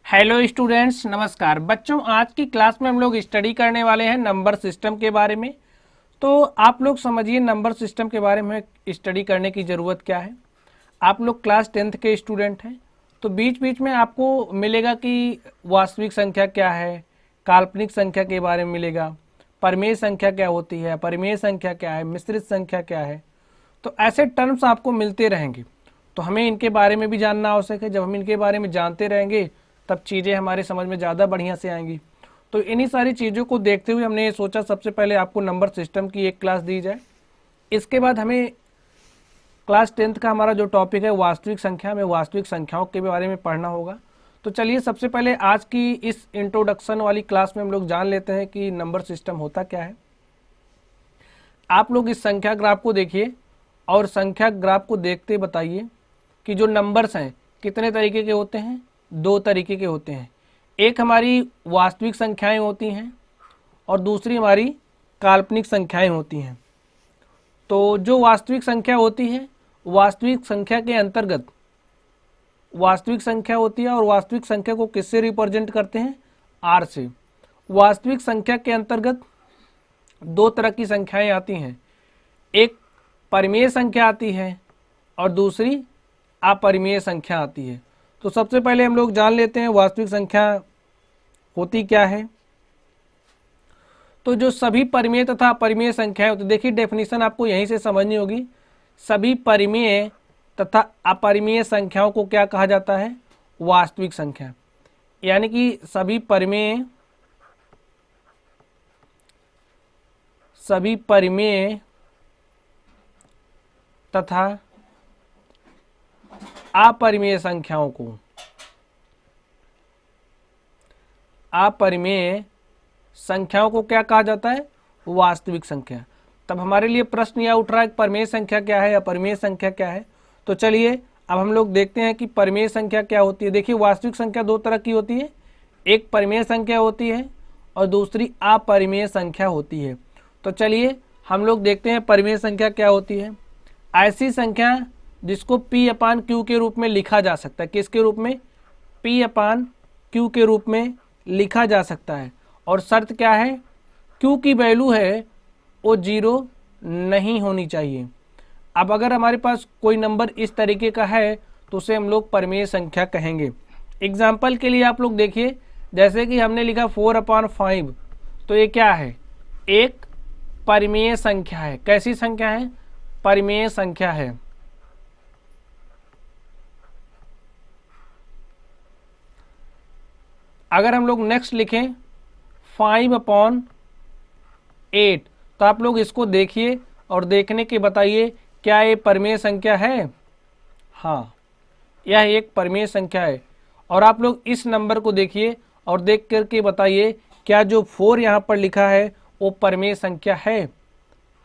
Hello students, नमस्कार बच्चों। आज की क्लास में हम लोग स्टडी करने वाले हैं नंबर सिस्टम के बारे में। तो आप लोग समझिए नंबर सिस्टम के बारे में स्टडी करने की ज़रूरत क्या है। आप लोग क्लास 10th के स्टूडेंट हैं, तो बीच बीच में आपको मिलेगा कि वास्तविक संख्या क्या है, काल्पनिक संख्या के बारे में मिलेगा, परिमेय संख्या क्या होती है, परिमेय संख्या क्या है, मिश्रित संख्या क्या है। तो ऐसे टर्म्स आपको मिलते रहेंगे, तो हमें इनके बारे में भी जानना आवश्यक है। जब हम इनके बारे में जानते रहेंगे तब चीज़ें हमारे समझ में ज़्यादा बढ़िया से आएंगी। तो इन्हीं सारी चीज़ों को देखते हुए हमने ये सोचा सबसे पहले आपको नंबर सिस्टम की एक क्लास दी जाए। इसके बाद हमें क्लास 10th का हमारा जो टॉपिक है वास्तविक संख्या, में वास्तविक संख्याओं के बारे में पढ़ना होगा। तो चलिए सबसे पहले आज की इस इंट्रोडक्शन वाली क्लास में हम लोग जान लेते हैं कि नंबर सिस्टम होता क्या है। आप लोग इस संख्या ग्राफ को देखिए और संख्या ग्राफ को देखते बताइए कि जो नंबर्स हैं कितने तरीके के होते हैं। दो तरीके के होते हैं, एक हमारी वास्तविक संख्याएं होती हैं और दूसरी हमारी काल्पनिक संख्याएं होती हैं। तो जो वास्तविक संख्या होती है, वास्तविक संख्या के अंतर्गत वास्तविक संख्या होती है और वास्तविक संख्या को किससे रिप्रेजेंट करते हैं, आर से। वास्तविक संख्या के अंतर्गत दो तरह की संख्याएं आती हैं, एक परिमेय संख्या आती है और दूसरी अपरिमेय संख्या आती है। तो सबसे पहले हम लोग जान लेते हैं वास्तविक संख्या होती क्या है। तो जो सभी परिमेय तथा अपरिमेय संख्याएं होती, देखिए डेफिनेशन आपको यहीं से समझनी होगी। सभी परिमेय तथा अपरिमेय संख्याओं को क्या कहा जाता है, वास्तविक संख्या। यानी कि सभी परिमेय तथा अपरिमेय संख्याओं को, अपरिमेय संख्याओं को क्या कहा जाता है, वास्तविक संख्या। तब हमारे लिए प्रश्न यह उठ रहा है कि परिमेय संख्या क्या है, अपरिमेय संख्या क्या है। तो चलिए अब हम लोग देखते हैं कि परिमेय संख्या क्या होती है। देखिए वास्तविक संख्या दो तरह की होती है, एक परिमेय संख्या होती है और दूसरी अपरिमेय संख्या होती है। तो चलिए हम लोग देखते हैं परिमेय संख्या क्या होती है। ऐसी संख्या जिसको P/Q के रूप में लिखा जा सकता है। किसके रूप में, P/Q के रूप में लिखा जा सकता है। और शर्त क्या है, Q की वैल्यू है वो 0 नहीं होनी चाहिए। अब अगर हमारे पास कोई नंबर इस तरीके का है तो उसे हम लोग परिमेय संख्या कहेंगे। एग्जाम्पल के लिए आप लोग देखिए, जैसे कि हमने लिखा 4/5, तो ये क्या है, एक परिमेय संख्या है। कैसी संख्या है, परिमेय संख्या है। अगर हम लोग नेक्स्ट लिखें 5/8, तो आप लोग इसको देखिए और देखने के बताइए क्या ये परिमेय संख्या है। हाँ, यह एक परिमेय संख्या है। और आप लोग इस नंबर को देखिए और देख करके बताइए क्या जो 4 यहाँ पर लिखा है वो परिमेय संख्या है।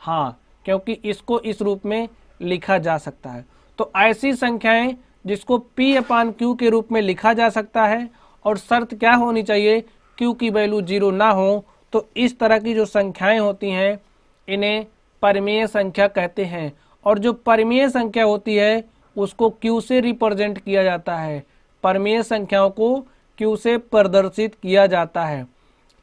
हाँ, क्योंकि इसको इस रूप में लिखा जा सकता है। तो ऐसी संख्याएं जिसको P/Q के रूप में लिखा जा सकता है और शर्त क्या होनी चाहिए, Q की वैल्यू 0 ना हो, तो इस तरह की जो संख्याएं होती हैं इन्हें परिमेय संख्या कहते हैं। और जो परिमेय संख्या होती है उसको Q से रिप्रेजेंट किया जाता है। परिमेय संख्याओं को Q से प्रदर्शित किया जाता है।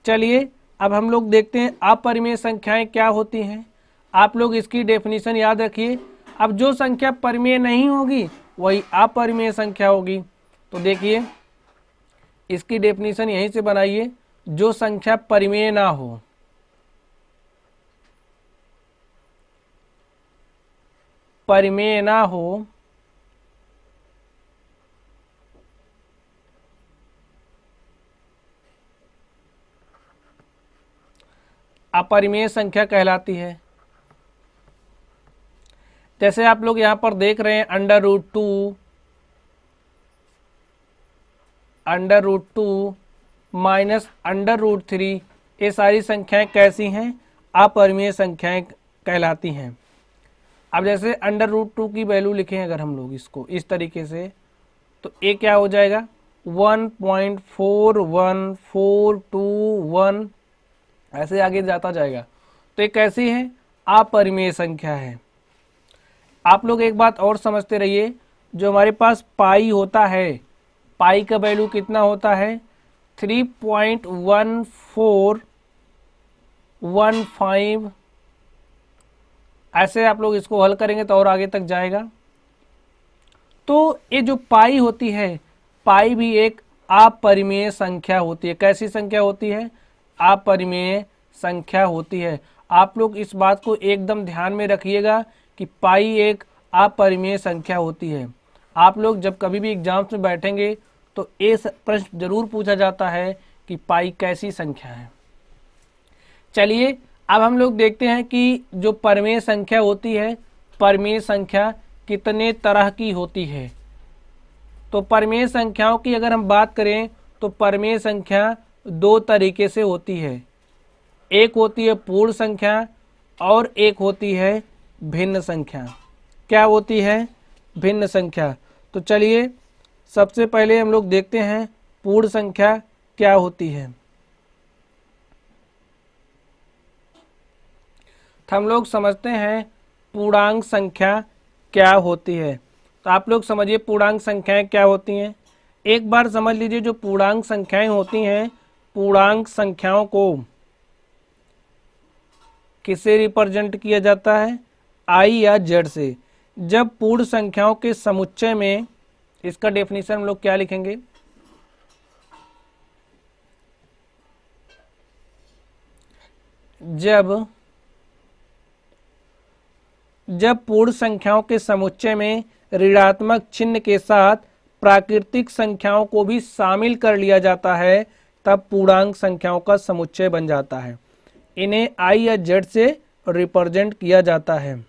चलिए अब हम लोग देखते हैं अपरिमेय संख्याएं क्या होती हैं। आप लोग इसकी डेफिनेशन याद रखिए। अब जो संख्या परिमेय नहीं होगी वही अपरिमेय संख्या होगी। तो देखिए इसकी डेफिनेशन यहीं से बनाइए, जो संख्या परिमेय ना हो, परिमेय ना हो, अपरिमेय संख्या कहलाती है। जैसे आप लोग यहाँ पर देख रहे हैं √2, √2 माइनस √3, ये सारी संख्याएं कैसी हैं, अपरिमेय संख्याएं कहलाती हैं। अब जैसे √2 की वैल्यू लिखें अगर हम लोग इसको इस तरीके से, तो ये क्या हो जाएगा 1.41421, ऐसे आगे जाता जाएगा। तो ये कैसी है, अपरिमेय संख्या है। आप लोग एक बात और समझते रहिए, जो हमारे पास पाई होता है पाई का वैल्यू कितना होता है 3.1415। ऐसे आप लोग इसको हल करेंगे तो और आगे तक जाएगा। तो ये जो पाई होती है, पाई भी एक अपरिमेय संख्या होती है। कैसी संख्या होती है? अपरिमेय संख्या होती है। आप लोग इस बात को एकदम ध्यान में रखिएगा कि पाई एक अपरिमेय संख्या होती है। आप लोग जब कभी भी एग्जाम्स में बैठेंगे तो ये प्रश्न जरूर पूछा जाता है कि पाई कैसी संख्या है। चलिए अब हम लोग देखते हैं कि जो परिमेय संख्या होती है, परिमेय संख्या कितने तरह की होती है। तो परिमेय संख्याओं की अगर हम बात करें तो परिमेय संख्या दो तरीके से होती है। एक होती है पूर्ण संख्या और एक होती है भिन्न संख्या। क्या होती है? भिन्न संख्या। तो चलिए सबसे पहले हम लोग देखते हैं पूर्ण संख्या क्या होती है। तो हम लोग समझते हैं पूर्णांक संख्या क्या होती है। तो आप लोग समझिए पूर्णांक संख्याएं क्या होती हैं। एक बार समझ लीजिए जो पूर्णांक संख्याएं होती हैं, पूर्णांक संख्याओं को किससे रिप्रेजेंट किया जाता है? आई या जेड से। जब पूर्ण संख्याओं के समुच्चय में, इसका डेफिनेशन हम लोग क्या लिखेंगे? जब पूर्ण संख्याओं के समुच्चय में ऋणात्मक चिन्ह के साथ प्राकृतिक संख्याओं को भी शामिल कर लिया जाता है तब पूर्णांक संख्याओं का समुच्चय बन जाता है। इन्हें आई या जेड से रिप्रेजेंट किया जाता है।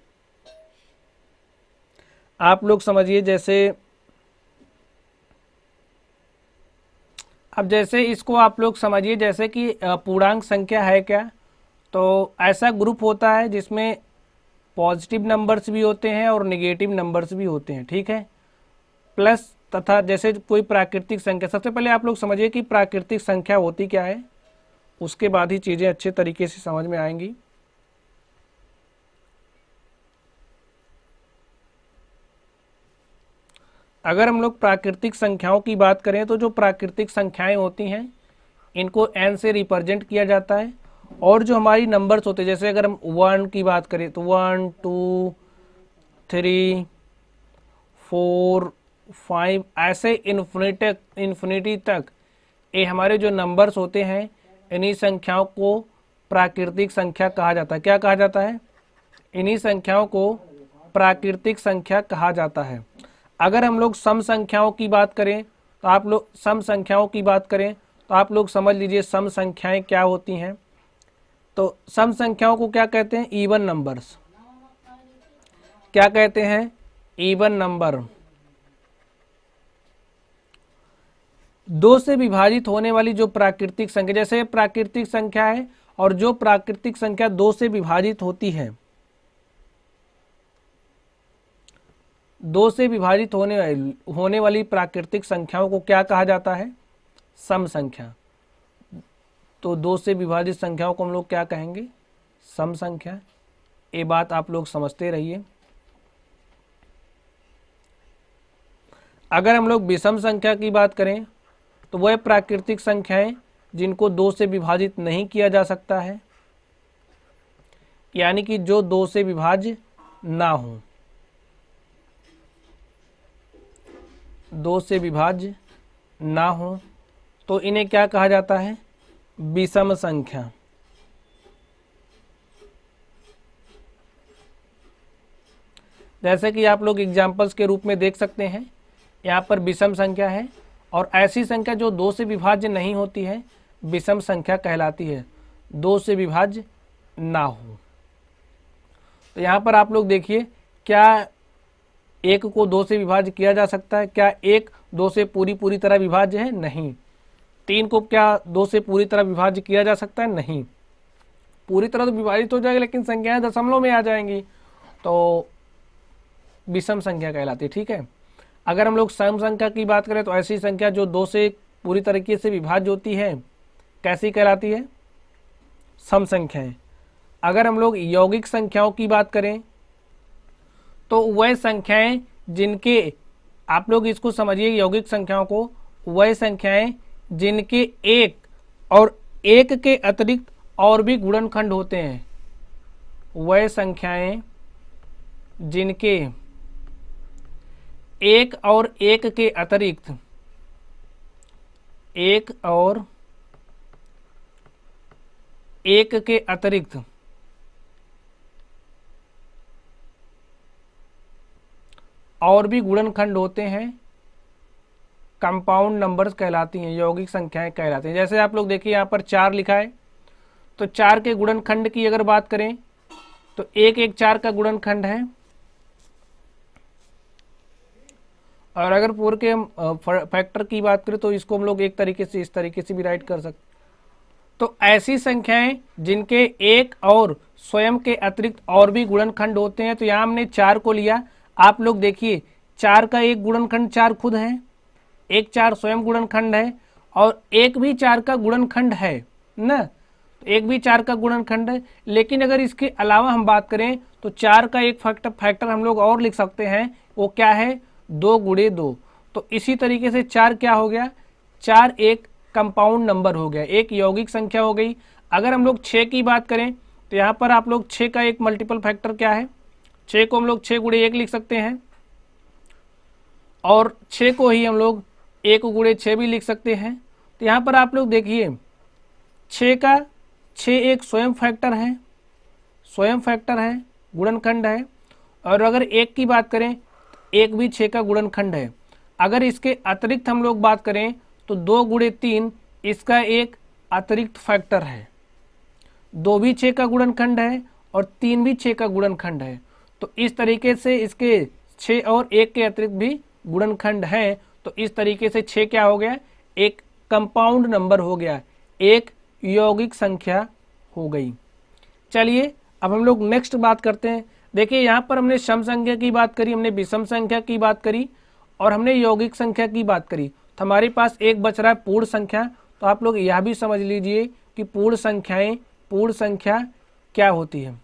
आप लोग समझिए जैसे इसको आप लोग समझिए जैसे कि पूर्णांक संख्या है क्या, तो ऐसा ग्रुप होता है जिसमें पॉजिटिव नंबर्स भी होते हैं और नेगेटिव नंबर्स भी होते हैं, ठीक है। प्लस तथा जैसे कोई प्राकृतिक संख्या, सबसे पहले आप लोग समझिए कि प्राकृतिक संख्या होती क्या है, उसके बाद ही चीज़ें अच्छे तरीके से समझ में आएंगी। अगर हम लोग प्राकृतिक संख्याओं की बात करें तो जो प्राकृतिक संख्याएं होती हैं इनको n से रिप्रेजेंट किया जाता है। और जो हमारी नंबर्स होते हैं, जैसे अगर हम 1 की बात करें तो 1 2 3 4 5 ऐसे इन्फिनिटी तक ये हमारे जो नंबर्स होते हैं, इन्हीं संख्याओं को प्राकृतिक संख्या कहा जाता है। क्या कहा जाता है? इन्हीं संख्याओं को प्राकृतिक संख्या कहा जाता है। अगर हम लोग सम संख्याओं की बात करें तो आप लोग समझ लीजिए सम संख्याएं क्या होती हैं। तो सम संख्याओं को क्या कहते हैं? Even numbers. क्या कहते हैं? Even number. दो से विभाजित होने वाली जो प्राकृतिक संख्या, जैसे प्राकृतिक संख्या है और जो प्राकृतिक संख्या दो से विभाजित होती है, दो से विभाजित होने वाली प्राकृतिक संख्याओं को क्या कहा जाता है? सम संख्या। तो दो से विभाजित संख्याओं को हम लोग क्या कहेंगे? सम संख्या। ये बात आप लोग समझते रहिए। अगर हम लोग विषम संख्या की बात करें तो वह प्राकृतिक संख्याएं जिनको दो से विभाजित नहीं किया जा सकता है, यानी कि जो दो से विभाज्य ना हो, दो से विभाज्य ना हो, तो इन्हें क्या कहा जाता है? विषम संख्या। जैसे कि आप लोग एग्जाम्पल्स के रूप में देख सकते हैं, यहाँ पर विषम संख्या है और ऐसी संख्या जो दो से विभाज्य नहीं होती है विषम संख्या कहलाती है, दो से विभाज्य ना हो। तो यहाँ पर आप लोग देखिए, क्या एक को दो से विभाज्य किया जा सकता है? क्या एक दो से पूरी तरह विभाज्य है? नहीं। तीन को क्या दो से पूरी तरह विभाज्य किया जा सकता है? नहीं। पूरी तरह तो विभाजित हो जाएगा लेकिन संख्याएं दशमलव में आ जाएंगी, तो विषम संख्या कहलाती है, ठीक है। अगर हम लोग सम संख्या की बात करें तो ऐसी संख्या जो दो से पूरी तरीके से विभाज्य होती है, कैसी कहलाती है? सम संख्याएं। अगर हम लोग यौगिक संख्याओं की बात करें तो वह संख्याएं जिनके, आप लोग इसको समझिए यौगिक संख्याओं को, वह संख्याएं जिनके एक और एक के अतिरिक्त और भी गुणनखंड होते हैं, वह संख्याएं जिनके एक और एक के अतिरिक्त एक और एक के अतिरिक्त और भी गुणनखंड होते हैं, कंपाउंड नंबर्स कहलाती हैं, यौगिक संख्याएं कहलाती हैं। जैसे आप लोग देखिए यहाँ पर 4 लिखा है, तो 4 के गुणनखंड की अगर बात करें तो 1 1 4 का गुणनखंड है, और अगर पूरे के हम फैक्टर की बात करें तो इसको हम लोग एक तरीके से इस तरीके से भी राइट कर सकते। तो ऐसी संख्याएं जिनके एक और स्वयं के अतिरिक्त और भी गुणनखंड होते हैं, तो यहाँ हमने 4 को लिया। आप लोग देखिए 4 का एक गुणनखंड 4 खुद है, एक 4 स्वयं गुणनखंड है, और एक भी 4 का गुणनखंड है ना, एक भी 4 का गुणनखंड है। लेकिन अगर इसके अलावा हम बात करें तो 4 का एक फैक्टर हम लोग और लिख सकते हैं, वो क्या है, 2 गुणे 2। तो इसी तरीके से 4 क्या हो गया, 4 एक कंपाउंड नंबर हो गया, एक यौगिक संख्या हो गई। अगर हम लोग 6 की बात करें तो यहाँ पर आप लोग 6 का एक मल्टीपल फैक्टर क्या है, 6 को हम लोग 6 गुणे 1 लिख सकते हैं, और 6 को ही हम लोग 1 गुणे 6 भी लिख सकते हैं। तो यहाँ पर आप लोग देखिए 6 का 6 एक स्वयं फैक्टर है, स्वयं फैक्टर है, गुणनखंड है। और अगर 1 की बात करें, 1 भी 6 का गुणनखंड है। अगर इसके अतिरिक्त हम लोग बात करें तो 2 गुणे 3 इसका एक अतिरिक्त फैक्टर है, 2 भी 6 का गुणनखंड है और 3 भी 6 का गुणनखंड है। तो इस तरीके से इसके 6 और 1 के अतिरिक्त भी गुणनखंड हैं। तो इस तरीके से 6 क्या हो गया, एक कंपाउंड नंबर हो गया, एक यौगिक संख्या हो गई। चलिए अब हम लोग नेक्स्ट बात करते हैं। देखिए यहाँ पर हमने सम संख्या की बात करी, हमने विषम संख्या की बात करी, और हमने यौगिक संख्या की बात करी। तो हमारे पास एक बच रहा है पूर्ण संख्या। तो आप लोग यह भी समझ लीजिए कि पूर्ण संख्या क्या होती है।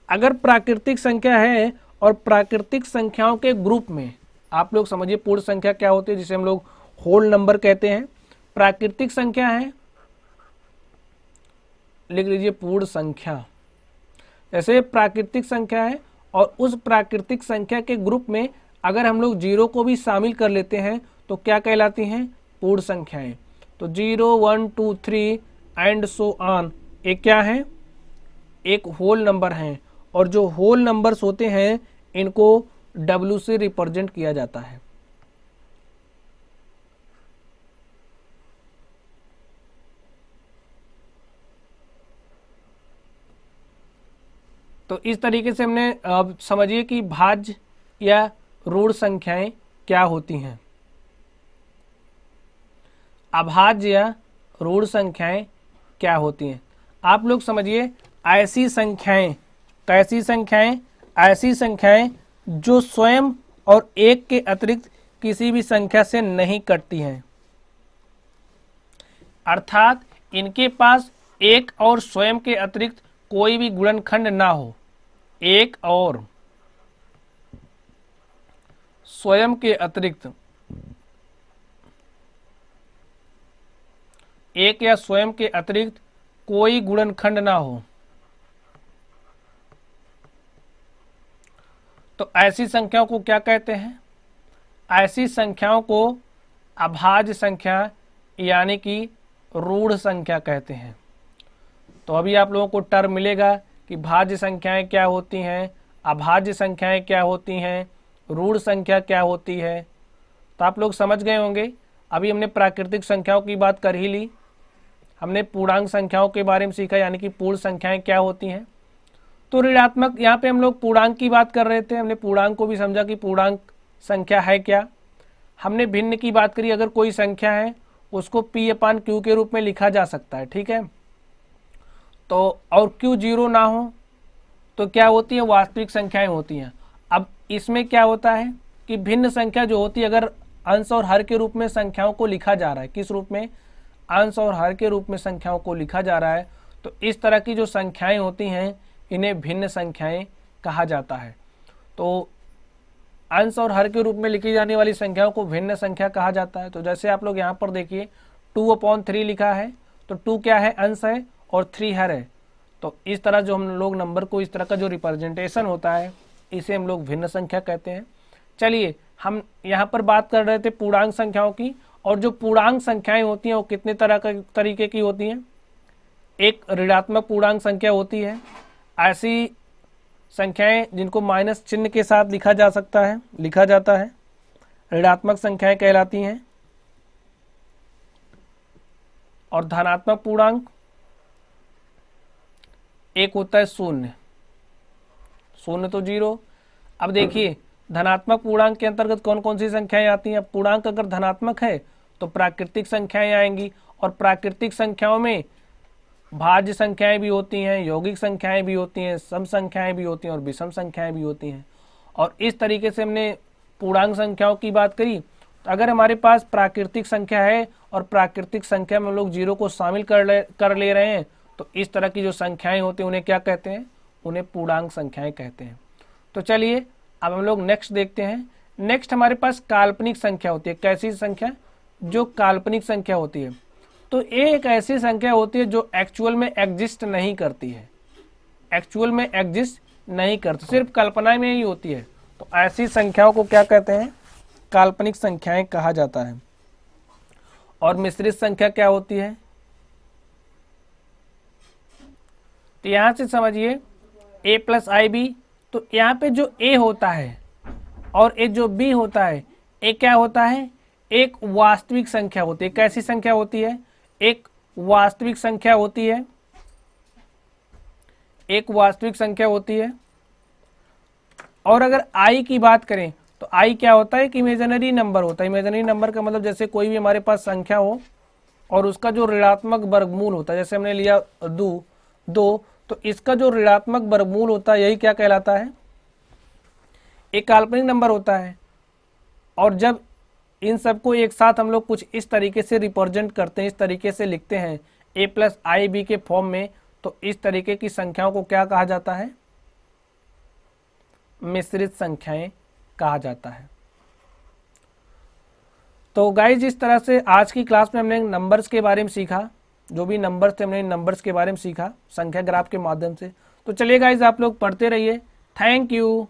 अगर प्राकृतिक संख्या है और प्राकृतिक संख्याओं के ग्रुप में, आप लोग समझिए पूर्ण संख्या क्या होती है, जिसे हम लोग होल नंबर कहते हैं। प्राकृतिक संख्या है, लिख लीजिए पूर्ण संख्या। जैसे प्राकृतिक संख्या है और उस प्राकृतिक संख्या के ग्रुप में अगर हम लोग 0 को भी शामिल कर लेते हैं तो क्या कहलाती हैं, पूर्ण संख्याएं। तो 0 1 2 3 एंड सो ऑन, एक क्या है, एक होल नंबर हैं। और जो होल नंबर्स होते हैं इनको W से रिप्रेजेंट किया जाता है। तो इस तरीके से हमने अब समझिए कि भाज्य या ऋण संख्याएं क्या होती हैं, अभाज्य या ऋण संख्याएं क्या होती हैं। आप लोग समझिए ऐसी संख्याएं, कैसी संख्याएं, ऐसी संख्याएं जो स्वयं और एक के अतिरिक्त किसी भी संख्या से नहीं कटती हैं, अर्थात इनके पास एक और स्वयं के अतिरिक्त कोई भी गुणनखंड ना हो, एक और स्वयं के अतिरिक्त एक या स्वयं के अतिरिक्त कोई गुणनखंड ना हो। तो ऐसी संख्याओं को क्या कहते हैं, ऐसी संख्याओं को अभाज्य संख्या यानी कि ऋण संख्या कहते हैं। तो अभी आप लोगों को टर्म मिलेगा कि भाज्य संख्याएं क्या होती हैं, अभाज्य संख्याएं क्या होती हैं, ऋण संख्या क्या होती है। तो आप लोग समझ गए होंगे। अभी हमने प्राकृतिक संख्याओं की बात कर ही ली, हमने पूर्णांक संख्याओं के बारे में सीखा यानी कि पूर्ण संख्याएं क्या होती हैं। तो ऋणात्मक, यहाँ पे हम लोग पूर्णांक की बात कर रहे थे, हमने पूर्णांक को भी समझा कि पूर्णांक संख्या है क्या। हमने भिन्न की बात करी, अगर कोई संख्या है उसको P/Q के रूप में लिखा जा सकता है, ठीक है। तो और Q 0 ना हो तो क्या होती है, वास्तविक संख्याएं होती हैं। अब इसमें क्या होता है कि भिन्न संख्या जो होती है, अगर अंश और हर के रूप में संख्याओं को लिखा जा रहा है, किस रूप में, अंश और हर के रूप में संख्याओं को लिखा जा रहा है, तो इस तरह की जो संख्याएं होती हैं इन्हें भिन्न संख्याएं कहा जाता है। तो अंश और हर के रूप में लिखी जाने वाली संख्याओं को भिन्न संख्या कहा जाता है। तो जैसे आप लोग यहाँ पर देखिए 2/3 लिखा है, तो 2 क्या है, अंश है, और 3 हर है। तो इस तरह जो हम लोग नंबर को, इस तरह का जो रिप्रेजेंटेशन होता है, इसे हम लोग भिन्न संख्या कहते हैं। चलिए, हम यहाँ पर बात कर रहे थे पूर्णांक संख्याओं की, और जो पूर्णांक संख्याएं होती हैं वो कितने तरीके की होती हैं। एक ऋणात्मक पूर्णांक संख्या होती है, ऐसी संख्याएं जिनको माइनस चिन्ह के साथ लिखा जाता है, ऋणात्मक संख्याएं कहलाती हैं। और धनात्मक पूर्णांक एक होता है शून्य तो 0। अब देखिए धनात्मक पूर्णांक के अंतर्गत कौन कौन सी संख्याएं आती हैं। पूर्णांक अगर धनात्मक है तो प्राकृतिक संख्याएं आएंगी, और प्राकृतिक संख्याओं में भाज्य संख्याएं भी होती हैं, यौगिक संख्याएं भी होती हैं, सम संख्याएं भी होती हैं और विषम संख्याएं भी होती हैं। और इस तरीके से हमने पूर्णांक संख्याओं की बात करी। तो अगर हमारे पास प्राकृतिक संख्या है और प्राकृतिक संख्या में हम लोग 0 को शामिल कर ले रहे हैं, तो इस तरह की जो संख्याएं होती हैं उन्हें क्या कहते हैं, उन्हें पूर्णांक संख्याएं कहते हैं। तो चलिए अब हम लोग नेक्स्ट देखते हैं। नेक्स्ट हमारे पास काल्पनिक संख्या होती है। कैसी संख्या, जो काल्पनिक संख्या होती है। तो एक ऐसी संख्या होती है जो एक्चुअल में एग्जिस्ट नहीं करती है, सिर्फ कल्पना में ही होती है। तो ऐसी संख्याओं को क्या कहते हैं, काल्पनिक संख्याएं कहा जाता है। और मिश्रित संख्या क्या होती है, तो यहां से समझिए a + ib। तो यहाँ पे जो a होता है और ये जो b होता है, ये क्या होता है, एक वास्तविक संख्या होती है। कैसी संख्या होती है, एक वास्तविक संख्या होती है, और अगर i की बात करें तो i क्या होता है, एक इमेजिनरी नंबर होता है। इमेजिनरी नंबर का मतलब जैसे कोई भी हमारे पास संख्या हो और उसका जो ऋणात्मक वर्गमूल होता है, जैसे हमने लिया 2, तो इसका जो ऋणात्मक वर्गमूल होता है यही क्या कहलाता है, एक काल्पनिक नंबर होता है। और जब इन सबको एक साथ हम लोग कुछ इस तरीके से रिप्रेजेंट करते हैं, इस तरीके से लिखते हैं a + ib के फॉर्म में, तो इस तरीके की संख्याओं को क्या कहा जाता है, मिश्रित संख्याएं कहा जाता है। तो गाइज इस तरह से आज की क्लास में हमने नंबर्स के बारे में सीखा। जो भी नंबर्स थे हमने नंबर्स के बारे में सीखा संख्या ग्राफ के माध्यम से। तो चलिए गाइज आप लोग पढ़ते रहिए। Thank you.